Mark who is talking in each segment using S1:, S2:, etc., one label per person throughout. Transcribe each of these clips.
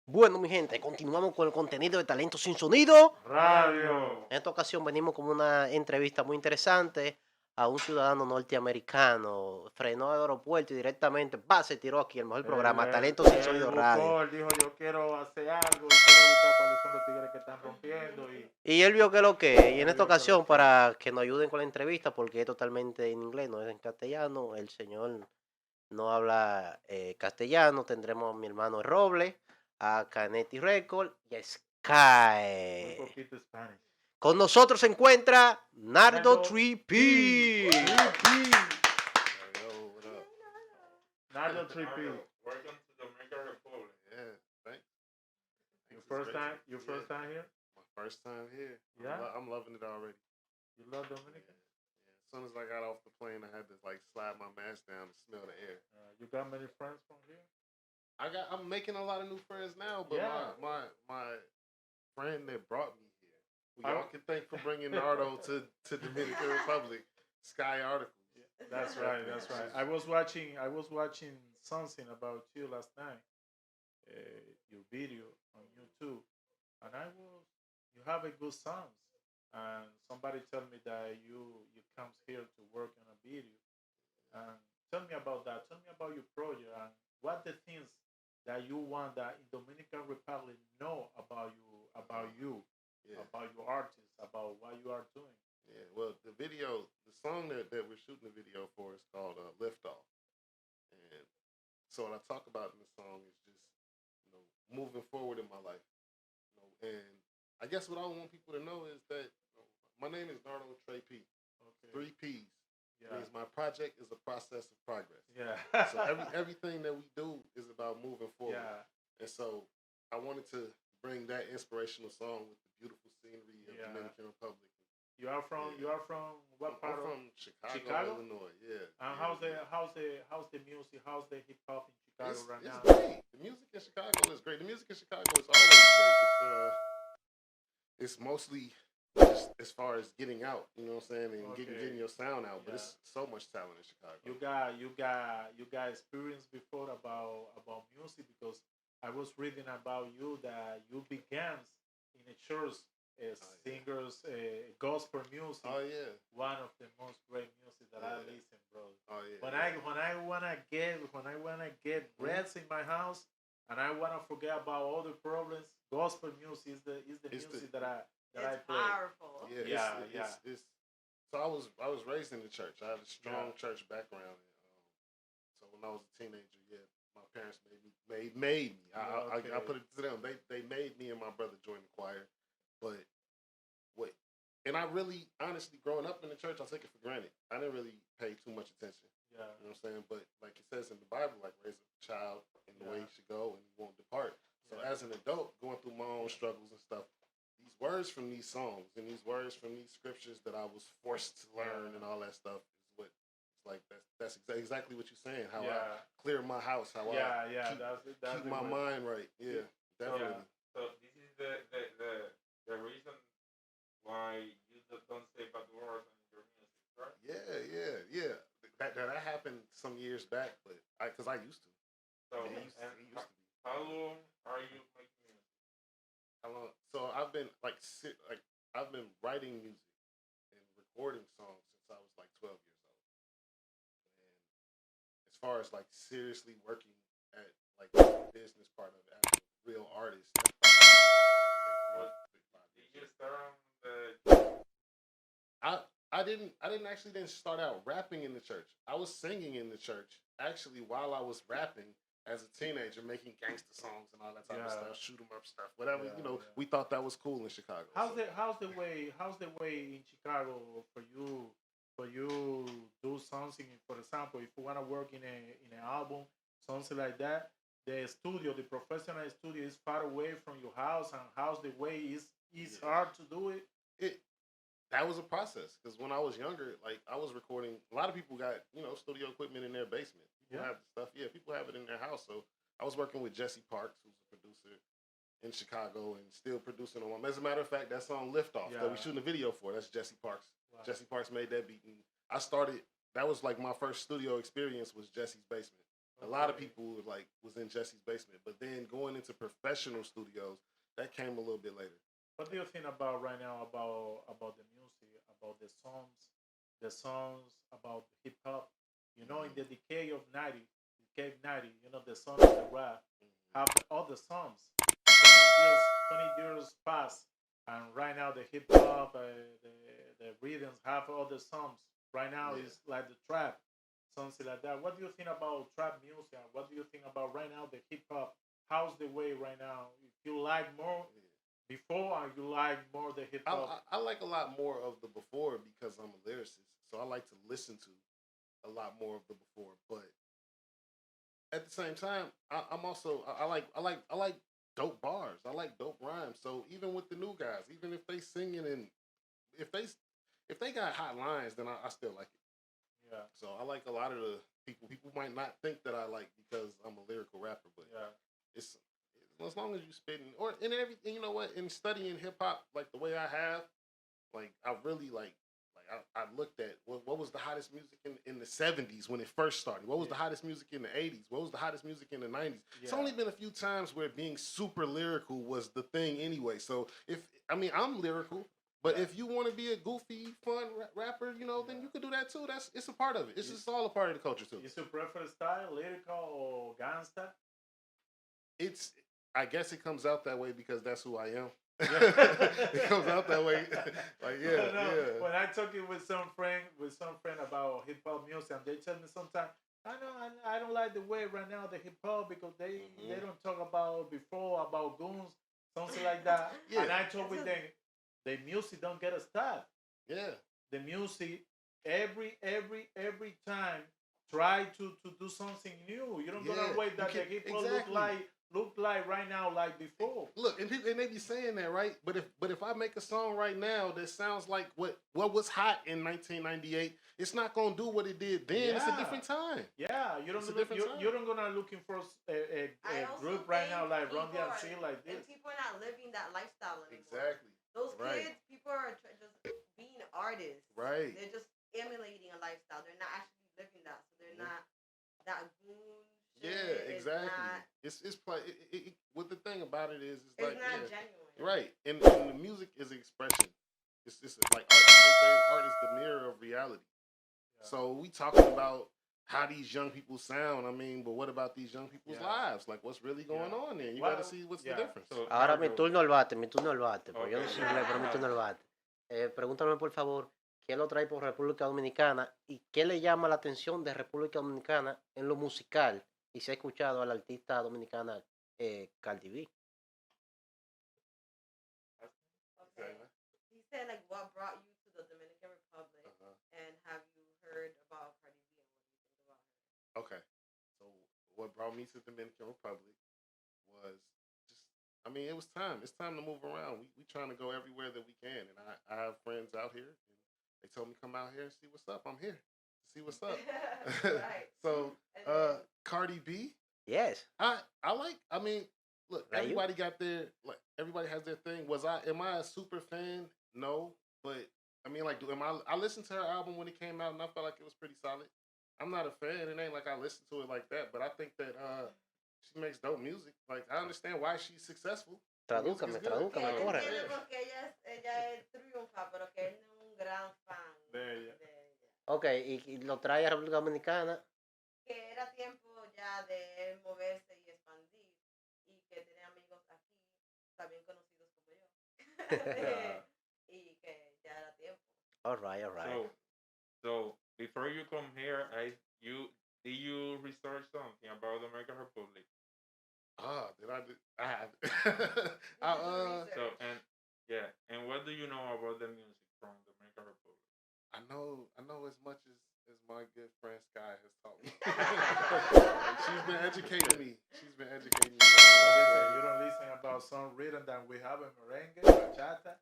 S1: Bueno, mi gente, continuamos con el contenido de Talento sin Sonido.
S2: Radio.
S1: En esta ocasión venimos con una entrevista muy interesante a un ciudadano norteamericano. Frenó el aeropuerto y directamente se tiró aquí el mejor programa, Talento sin Sonido Radio.
S2: Él dijo, yo quiero hacer algo y quiero buscar cuáles son los tigres que están rompiendo.
S1: Y él vio que lo que, y en esta ocasión, para que nos ayuden con la entrevista, porque es totalmente en inglés, no es en castellano, el señor no habla castellano, tendremos a mi hermano Roble, a Canetti Record y a Sky.
S2: Un poquito Spanish.
S1: Con nosotros se encuentra Nardo Tre-P.
S2: Nardo Tre-P.
S3: Welcome to Dominican Republic.
S4: Yeah, thanks.
S2: Your first time here?
S4: My first time here.
S2: Yeah?
S4: I'm loving it already.
S2: You love Dominican?
S4: Yeah. As soon as I got off the plane, I had to slide my mask down to smell the air.
S2: You got many friends from here?
S4: I'm making a lot of new friends now, but
S2: Yeah.
S4: my friend that brought me here, who y'all can thank for bringing Nardo to Dominican Republic, Sky article.
S2: That's right. I was watching something about you last night, your video on YouTube, and you have a good sound, and somebody told me that you comes here to work on a video, and tell me about that. Tell me about your project and what the things that you want that in Dominican Republic know about you,
S4: Yeah.
S2: about your artist, about what you are doing.
S4: Yeah, well, the song that we're shooting the video for is called Liftoff. And so what I talk about in the song is just, moving forward in my life. And I guess what I want people to know is that my name is Nardo Tre-P.
S2: Okay.
S4: 3 P's.
S2: Yeah.
S4: Means my project is a process of progress.
S2: Yeah.
S4: So everything that we do is about moving forward.
S2: Yeah.
S4: And so I wanted to bring that inspirational song with the beautiful scenery of Dominican Republic.
S2: You are from what part?
S4: I'm from Chicago, Illinois. Yeah.
S2: And how's the music? How's the hip hop in Chicago right now?
S4: It's great. The music in Chicago is great. The music in Chicago is always great. It's mostly just as far as getting out, you know what I'm saying, and getting your sound out. But it's so much talent in Chicago.
S2: You got experience before about music, because I was reading about you that you began in a church as singers, gospel music.
S4: Oh yeah,
S2: one of the most great music that I listen, bro.
S4: Oh yeah.
S2: When I wanna get rest in my house, and I wanna forget about all the problems, gospel music is the music that I play.
S5: Powerful.
S4: Yeah. So I was raised in the church. I had a strong church background. So when I was a teenager, my parents made me. I put it to them. They made me and my brother join the choir. But and I really, honestly, growing up in the church, I took it for granted. I didn't really pay too much attention.
S2: Yeah.
S4: You know what I'm saying? But like it says in the Bible, raise up a child in the way he should go and he won't depart. So as an adult, going through my own struggles and stuff, these words from these songs and these words from these scriptures that I was forced to learn and all that stuff is what it's like. That's exactly what you're saying. How I clear my house. How I keep my mind right. Yeah, definitely.
S3: So this is the reason why you don't say bad words in your music, right?
S4: Yeah. That happened some years back, but because I used to.
S3: So
S4: it used to be.
S3: How long are you making music?
S4: How long? So I've been I've been writing music and recording songs since I was 12 years old. And as far as seriously working at the business part of it, as a real artist,
S3: Did you start on the?
S4: I didn't start out rapping in the church. I was singing in the church actually while I was rapping as a teenager, making gangster songs and all that type of stuff, shoot 'em up stuff, whatever. We thought that was cool in Chicago.
S2: How's the way in Chicago for you do something? For example, if you wanna work in an album, something like that, the professional studio is far away from your house, and how's the way is hard to do it?
S4: That was a process, because when I was younger, I was recording. A lot of people got studio equipment in their basement. People have the stuff. Yeah, people have it in their house. So I was working with Jesse Parks, who's a producer, in Chicago and still producing on one. As a matter of fact, that song Liftoff that we shooting a video for, that's Jesse Parks. Wow. Jesse Parks made that beat. And I started, that was like my first studio experience was Jesse's basement. A lot of people like was in Jesse's basement, but then going into professional studios, that came a little bit later.
S2: What do you think about right now about the music, about the songs about hip hop? You know, in the decade of 90, you know, the songs of the rap have all the songs. 20 years pass, and right now the hip hop, the rhythms have all the songs. Right now it's like the trap, something like that. What do you think about trap music? What do you think about right now the hip hop? How's the way right now? If you like more before, or you like more the hip hop?
S4: I like a lot more of the before because I'm a lyricist, so I like to listen to a lot more of the before. But at the same time, I'm also I like dope bars. I like dope rhymes. So even with the new guys, even if they singing and if they got hot lines, then I still like it.
S2: Yeah.
S4: So I like a lot of the people. People might not think that I like because I'm a lyrical rapper, but it's as long as you spitting or in everything. You know what? In studying hip hop, like the way I have, like I really like I looked at what was the hottest music in the 70s when it first started. What was the hottest music in the 80s? What was the hottest music in the 90s? Yeah. It's only been a few times where being super lyrical was the thing anyway. So I'm lyrical, but if you want to be a goofy, fun rapper, you know, then you could do that too. It's a part of it. It's just all a part of the culture too.
S2: Is your preferred style lyrical or gangsta?
S4: I guess it comes out that way because that's who I am. It comes out that way. Like yeah.
S2: When I talking with some friend about hip hop music, and they tell me sometimes I don't like the way right now the hip hop because they don't talk about before about goons, something like that. Yeah. And I talk with them, the music don't get a stop.
S4: Yeah.
S2: The music every time try to do something new. You don't gonna wait that the hip hop look like right now like before.
S4: Look, and they be saying that, right? But if I make a song right now that sounds like what was hot in 1998, it's not gonna do what it did then. Yeah. It's a different time.
S2: Yeah, you don't gonna looking for a group right now like Run DMC like this.
S5: And people are not living that lifestyle anymore.
S4: Exactly.
S5: Those kids, people are just being artists.
S4: Right.
S5: They're just emulating a lifestyle. They're not actually living that. So they're not that goon.
S4: Yeah, exactly. What the thing about it is, it's like
S5: not genuine.
S4: Right, and the music is expression. It's like art is the mirror of reality. Yeah. So we talking about how these young people sound. I mean, but what about these young people's lives? Like, what's really going on there? You got to see what's the difference.
S1: So, ahora mi turno al bate. Porque yo no soy inglés, pero mi turno al bate. Pregúntame por favor. ¿Qué lo trae por República Dominicana? ¿Y qué le llama la atención de República Dominicana en lo musical? Y se ha escuchado a la artista dominicana Cardi B.
S5: Okay. He said, like, what brought you to the Dominican Republic? And have you heard about Cardi B and what do you think about her?
S4: Okay. So what brought me to the Dominican Republic was it was time. It's time to move around. We trying to go everywhere that we can. And I have friends out here. They told me come out here and see what's up. I'm here to see what's up.
S5: Right.
S4: So, Cardi B.
S1: Yes.
S4: Look, everybody got everybody has their thing. Am I a super fan? No, but I listened to her album when it came out and I felt like it was pretty solid. I'm not a fan. It ain't like I listened to it like that, but I think that she makes dope music. Like I understand why she's successful.
S1: Tradúcame,
S5: corre. Porque ella es triunfa, pero que él no es un gran fan de ella.
S1: Ok, y lo trae a República Dominicana.
S5: Que era tiempo ya de él moverse y expandir y que tiene amigos aquí, también conocidos como yo. Y que ya era tiempo.
S1: All right.
S3: So before you come here, did you research something about the Dominican Republic?
S4: Did I? I have.
S3: And what do you know about the music from the Dominican Republic?
S4: I know as much as my good friend Sky has taught me. She's been educating me.
S2: You don't listen about some rhythm that we have in merengue, bachata.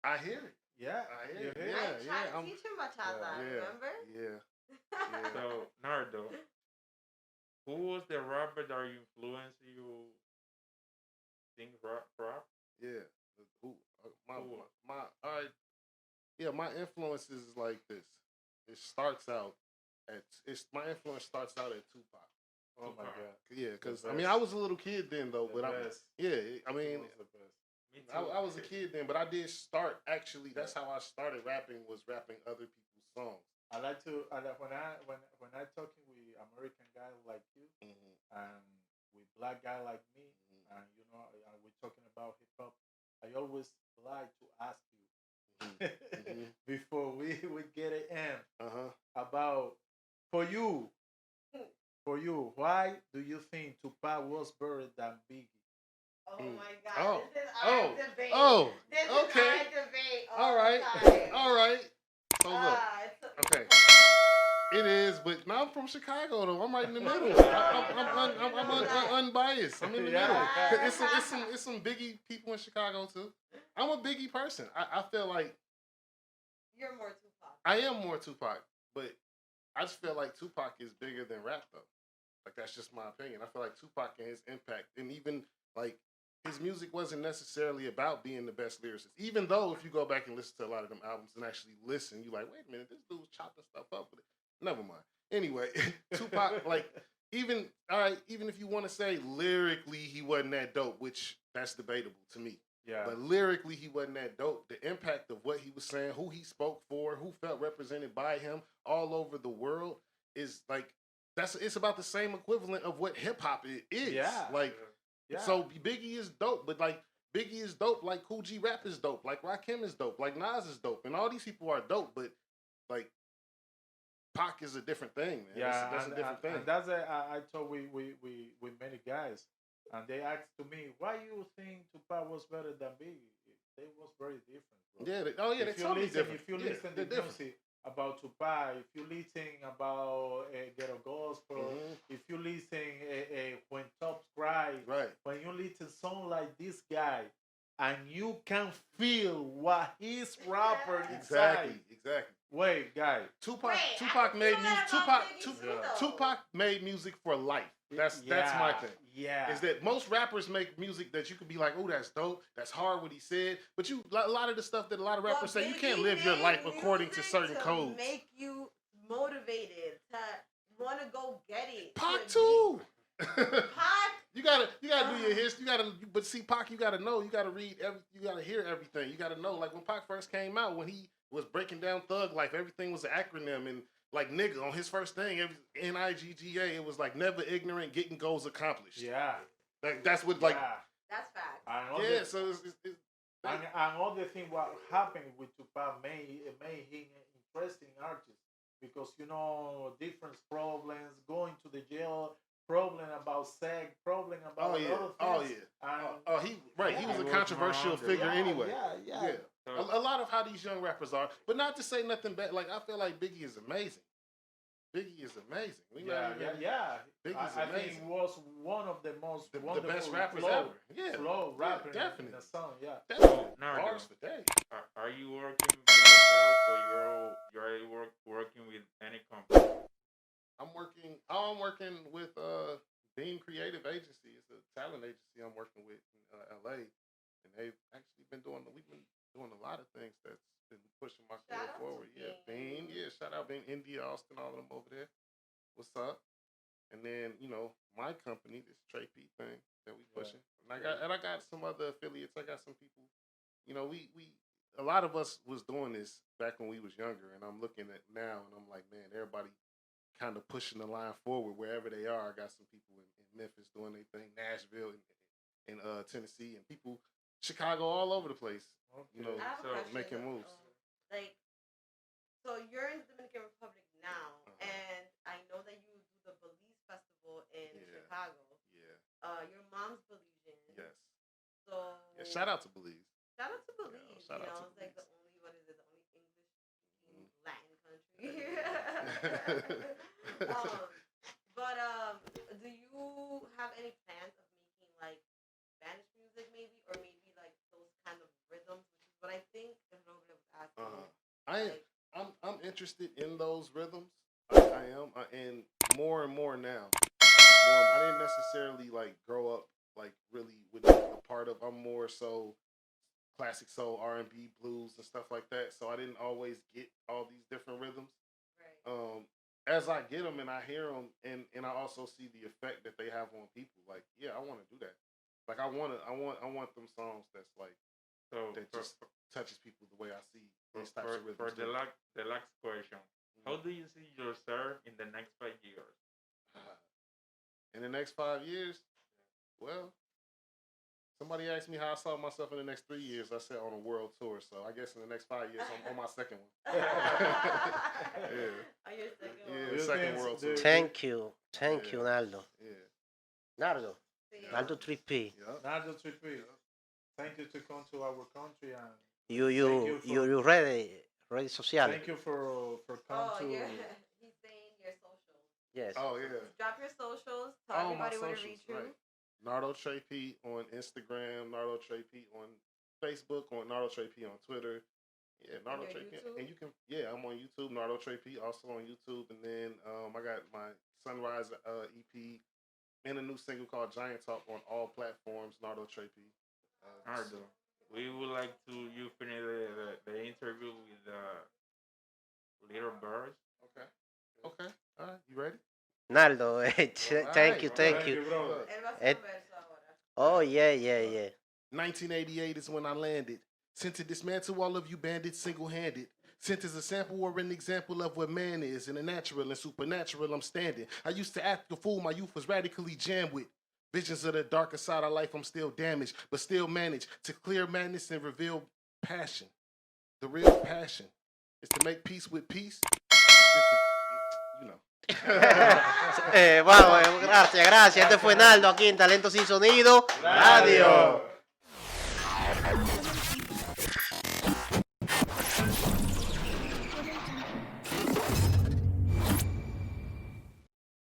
S4: I hear it.
S2: Yeah,
S4: I hear it.
S5: I tried to teach him bachata. Remember?
S4: Yeah.
S3: So Nardo, who was the rapper that influenced you think rap?
S4: Yeah. Who? My
S3: Who?
S4: all right. Yeah, my influence is like this. It starts out my influence starts out at Tupac.
S2: Oh my God.
S4: Yeah, because
S2: The
S4: I mean I was a little kid then though,
S2: The
S4: but
S2: best.
S4: I mean
S2: He was the best.
S3: Me too.
S4: I was a kid then, but I did start actually. That's how I started rapping. Was rapping other people's songs.
S2: I like when I talking with American guy like you and with black guy like me, and we're talking about hip hop. I always like to ask you before we get it in about for you, why do you think Tupac was better than Biggie?
S5: Oh my God!
S4: Oh.
S5: This is our debate.
S4: Oh.
S5: This is
S4: Okay.
S5: our debate.
S4: All right.
S5: Time.
S4: All right. So look.
S5: It's
S4: Okay. It is, but now I'm from Chicago though. I'm right in the middle. I'm unbiased. I'm in the middle. 'Cause it's some Biggie people in Chicago too. I'm a Biggie person. I feel like
S5: You're more Tupac.
S4: I am more Tupac, but I just feel like Tupac is bigger than rap though. Like that's just my opinion. I feel like Tupac and his impact, and even like his music wasn't necessarily about being the best lyricist. Even though if you go back and listen to a lot of them albums and actually listen, you're like, wait a minute, this dude's chopping stuff up with it. Never mind. Anyway, Tupac, like, even if you want to say lyrically he wasn't that dope, which that's debatable to me.
S2: Yeah.
S4: But lyrically he wasn't that dope. The impact of what he was saying, who he spoke for, who felt represented by him all over the world is like it's about the same equivalent of what hip hop is.
S2: Yeah.
S4: Like
S2: Yeah.
S4: so Biggie is dope, but like Biggie is dope, like Cool G Rap is dope, like Rakim is dope, like Nas is dope, and all these people are dope, but like Pac is a different thing, man.
S2: Yeah,
S4: That's a different thing.
S2: And that's I talk with many guys, and they asked to me, why you think Tupac was better than Biggie? They was very different, bro.
S4: Yeah, they totally different.
S2: If you
S4: Yeah,
S2: listen
S4: they're
S2: to
S4: different.
S2: music about Tupac, if you listen about Ghetto Gospel, if you listen When Tops Cry,
S4: Right.
S2: when you listen song like this guy, and you can feel what his rapper inside.
S4: Exactly.
S2: Wait, guy.
S4: Tupac made music. Tupac made music for life. That's my thing.
S2: Yeah.
S4: Is that most rappers make music that you could be like, oh, that's dope. That's hard what he said. But a lot of the stuff that a lot of rappers say, you can't live your life according to certain codes.
S5: Make you motivated to want to go get it.
S4: Pac too.
S5: Pac.
S4: You gotta do your history. But see, Pac, you gotta know. You gotta read you gotta hear everything. You gotta know. Like when Pac first came out, when he was breaking down Thug Life, everything was an acronym, and like nigga on his first thing, NIGGA, it was like never ignorant, getting goals accomplished.
S2: Yeah.
S4: Like that's what like.
S2: Yeah.
S5: That's fact.
S4: So it's
S2: and all the thing what happened with Tupac made him an interesting artist because different problems, going to the jail, problem about sex, problem about other things.
S4: He was a controversial figure anyway.
S2: Yeah.
S4: A lot of how these young rappers are, but not to say nothing bad. Like I feel like Biggie is amazing. Biggie's amazing. Biggie's
S2: I
S4: amazing.
S2: think he was one of the most
S4: the
S2: wonderful
S4: best rappers ever.
S2: Flow rapper
S4: definitely.
S2: in the song. Yeah.
S4: Definitely.
S3: Nardo,
S4: Bars for days.
S3: are you working by yourself or you're working with any company?
S4: I'm working with Beam Creative Agency. It's a talent agency I'm working with in LA, and they've actually we've been doing a lot of things that's been pushing my career forward. Yeah, Beam. Yeah, shout out Beam, India, Austin, all of them over there. What's up? And then my company, this Tre-P thing that we pushing, and I got some other affiliates. I got some people. We a lot of us was doing this back when we was younger, and I'm looking at now, and I'm like, man, everybody kind of pushing the line forward wherever they are. I got some people in Memphis doing their thing, Nashville, and Tennessee, and people, Chicago, all over the place.
S2: Okay.
S5: I have a question,
S4: making moves.
S5: So you're in the Dominican Republic now, and I know that you do the Belize Festival in Chicago.
S4: Yeah.
S5: Your mom's Belizean.
S4: Yes.
S5: So.
S4: Yeah, shout out to Belize.
S5: Shout out to Belize.
S4: Yeah, shout out to
S5: it's like
S4: Belize.
S5: the only English Latin country. But do you have any plans of making like Spanish music maybe, or maybe like those kind of rhythms, which is what I think Roble was asking.
S4: I'm interested in those rhythms. I am, and more now. I didn't necessarily like grow up like really would be a part of. I'm more so classic soul, R&B, blues, and stuff like that. So I didn't always get all these different rhythms.
S5: Right.
S4: As I get them and I hear them, and I also see the effect that they have on people. Like, yeah, I want to do that. Like, I want them songs that's like
S3: So
S4: that just touches people the way I see these types
S3: for
S4: of rhythms.
S3: for the last question, how do you see yourself in the next 5 years?
S4: In the next 5 years, well, somebody asked me how I saw myself in the next 3 years. I said on a world tour. So I guess in the next 5 years, I'm on my second one. Yeah.
S5: On your second
S4: Yeah,
S5: one.
S2: Do you
S4: second
S2: think
S4: world
S2: the-
S4: tour.
S1: Thank you, Nardo.
S4: Yeah.
S1: Nardo,
S5: Sí.
S1: Nardo Tre-P.
S4: Yeah.
S2: Nardo Tre-P. Thank you to come to our country and
S1: You ready sociales.
S2: thank you for come
S5: Oh,
S2: to.
S5: he's saying your socials.
S1: Yes.
S4: Oh yeah.
S5: Drop your socials. Tell
S4: Oh, my
S5: everybody where to
S4: socials,
S5: reach you.
S4: right. Nardo Tre-P on Instagram, Nardo Tre-P on Facebook, on Nardo Tre-P on Twitter. Yeah, Nardo
S5: your
S4: Tre-P.
S5: YouTube?
S4: And you can, yeah, I'm on YouTube, Nardo Tre-P, also on YouTube. And then I got my Sunrise EP and a new single called Giant Talk on all platforms, Nardo Tre-P.
S3: Nardo, we would like to you finish the interview with little birds.
S4: Okay. Okay. All right. You ready?
S1: Nardo, thank you.
S2: Thank you, bro.
S5: Él va a hacer
S1: Et-
S5: un verso ahora.
S1: Oh, yeah.
S4: 1988 is when I landed. Sent to dismantle all of you bandits single-handed. Sent as a sample or an example of what man is. In the natural and supernatural, I'm standing. I used to act a fool. My youth was radically jammed with visions of the darker side of life. I'm still damaged, but still manage to clear madness and reveal passion. The real passion is to make peace with peace. You know.
S1: Vamos, gracias. Este fue Nardo aquí en Talento sin Sonido. Radio.